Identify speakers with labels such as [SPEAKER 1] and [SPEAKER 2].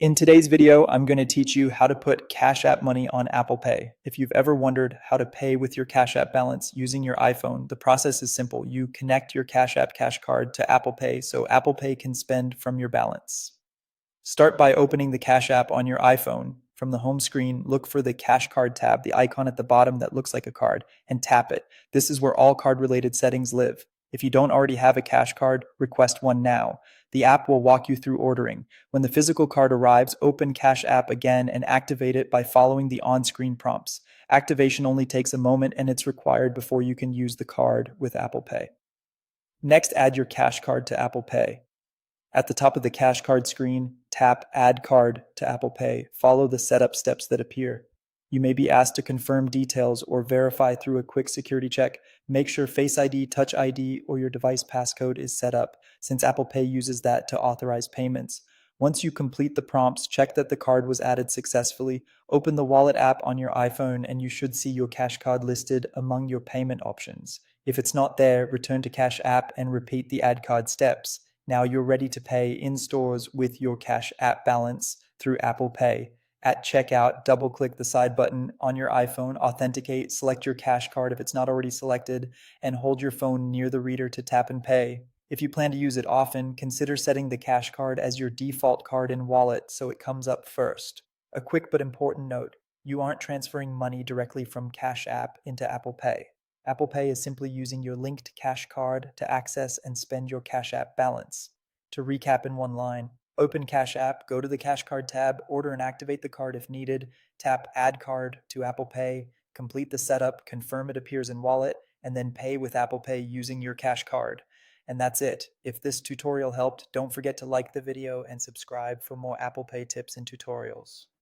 [SPEAKER 1] In today's video, I'm going to teach you how to put Cash App money on Apple Pay. If you've ever wondered how to pay with your Cash App balance using your iPhone, the process is simple. You connect your Cash App Cash Card to Apple Pay so Apple Pay can spend from your balance. Start by opening the Cash App on your iPhone. From the home screen, look for the Cash Card tab, the icon at the bottom that looks like a card, and tap it. This is where all card-related settings live. If you don't already have a Cash Card, request one now. The app will walk you through ordering. When the physical card arrives, open Cash App again and activate it by following the on-screen prompts. Activation only takes a moment and it's required before you can use the card with Apple Pay. Next, add your Cash Card to Apple Pay. At the top of the Cash Card screen, tap Add Card to Apple Pay. Follow the setup steps that appear. You may be asked to confirm details or verify through a quick security check. Make sure Face ID, Touch ID, or your device passcode is set up, since Apple Pay uses that to authorize payments. Once you complete the prompts, check that the card was added successfully. Open the Wallet app on your iPhone and you should see your Cash Card listed among your payment options. If it's not there, return to Cash App and repeat the Add Card steps. Now you're ready to pay in stores with your Cash App balance through Apple Pay. At checkout, double-click the side button on your iPhone, authenticate, select your Cash Card if it's not already selected, and hold your phone near the reader to tap and pay. If you plan to use it often, consider setting the Cash Card as your default card in Wallet so it comes up first. A quick but important note, you aren't transferring money directly from Cash App into Apple Pay. Apple Pay is simply using your linked Cash Card to access and spend your Cash App balance. To recap in one line, open Cash App, go to the Cash Card tab, order and activate the card if needed, tap Add Card to Apple Pay, complete the setup, confirm it appears in Wallet, and then pay with Apple Pay using your Cash Card. And that's it. If this tutorial helped, don't forget to like the video and subscribe for more Apple Pay tips and tutorials.